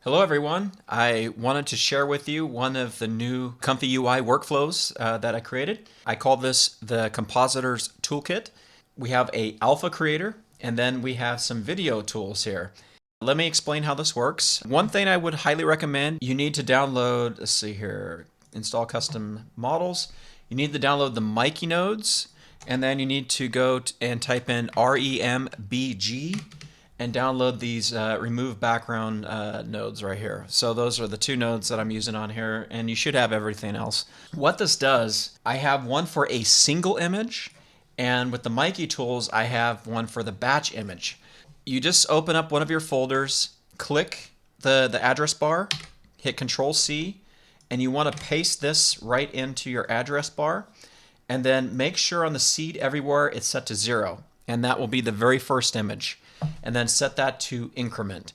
Hello everyone. I wanted to share with you one of the new Comfy UI workflows that I created. I call this the Compositors Toolkit. We have a alpha creator and then we have some video tools here. Let me explain how this works. One thing I would highly recommend, you need to download, let's see here, install custom models. You need to download the Mikey nodes, and then you need to go and type in REMBG and download these remove background nodes right here. So those are the two nodes that I'm using on here, and you should have everything else. What this does, I have one for a single image, and with the Mikey tools, I have one for the batch image. You just open up one of your folders, click the address bar, hit Control-C, and you want to paste this right into your address bar, and then make sure on the seed everywhere it's set to 0, and that will be the very first image. And then set that to increment.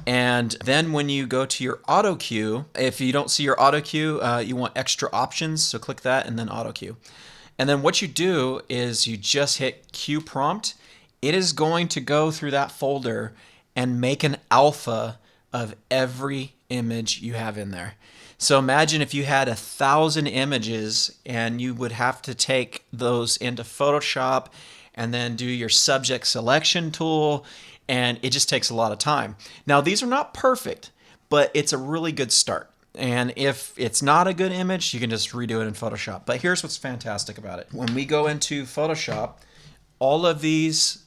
And then when you go to your auto queue, if you don't see your auto queue, you want extra options, so click that and then auto queue. And then what you do is you just hit queue prompt. It is going to go through that folder and make an alpha of every image you have in there. So imagine if you had 1,000 images and you would have to take those into Photoshop and then do your subject selection tool, and it just takes a lot of time. Now these are not perfect, but it's a really good start. And if it's not a good image, you can just redo it in Photoshop. But here's what's fantastic about it. When we go into Photoshop, all of these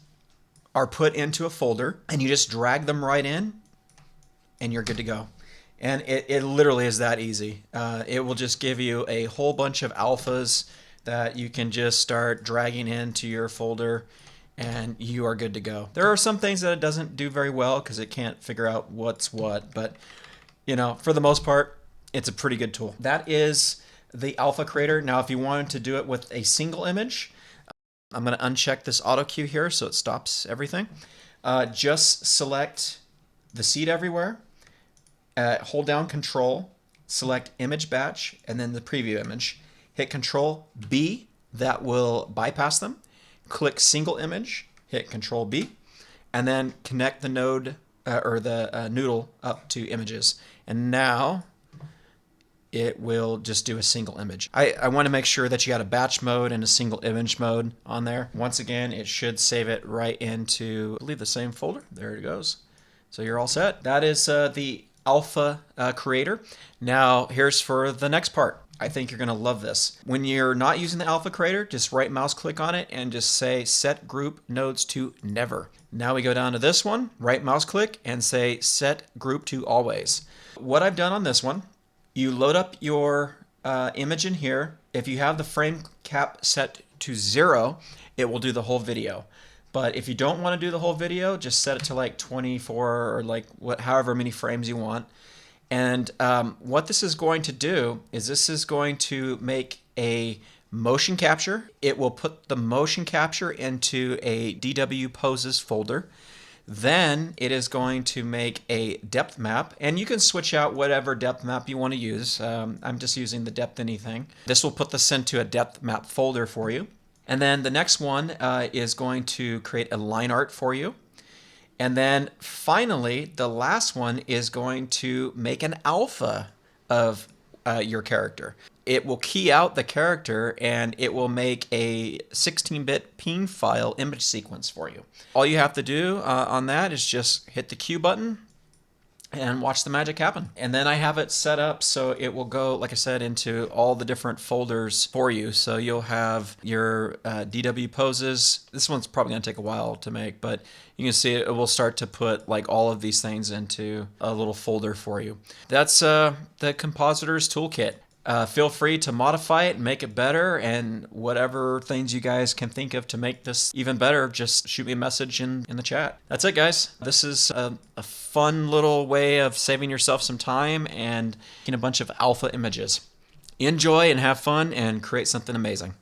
are put into a folder, and you just drag them right in, and you're good to go. And it literally is that easy. It will just give you a whole bunch of alphas that you can just start dragging into your folder, and you are good to go. There are some things that it doesn't do very well because it can't figure out what's what, but you know, for the most part, it's a pretty good tool. That is the alpha creator. Now, if you wanted to do it with a single image, I'm going to uncheck this auto queue here so it stops everything. Just select the seed everywhere, hold down Control, select image batch, and then the preview image. Hit Control B, that will bypass them. Click single image, hit Control B, and then connect the node or the noodle up to images. And now it will just do a single image. I want to make sure that you got a batch mode and a single image mode on there. Once again, it should save it right into, I believe, the same folder. There it goes. So you're all set. That is the alpha creator. Now here's for the next part. I think you're going to love this. When you're not using the alpha creator, just right mouse click on it and just say set group nodes to never. Now we go down to this one, right mouse click and say set group to always. What I've done on this one, you load up your image in here. If you have the frame cap set to 0, it will do the whole video. But if you don't want to do the whole video, just set it to like 24 or like however many frames you want. And what this is going to do is this is going to make a motion capture. It will put the motion capture into a DW poses folder. Then it is going to make a depth map, and you can switch out whatever depth map you want to use. I'm just using the depth anything. This will put this into a depth map folder for you. And then the next one is going to create a line art for you. And then finally, the last one is going to make an alpha of your character. It will key out the character and it will make a 16-bit PNG file image sequence for you. All you have to do on that is just hit the Q button and watch the magic happen. And then I have it set up so it will go, like I said, into all the different folders for you. So you'll have your DW poses. This one's probably going to take a while to make, but you can see it will start to put like all of these things into a little folder for you. That's the Compositors Toolkit. Feel free to modify it, make it better, and whatever things you guys can think of to make this even better, just shoot me a message in the chat. That's it, guys. This is a fun little way of saving yourself some time and getting a bunch of alpha images. Enjoy and have fun and create something amazing.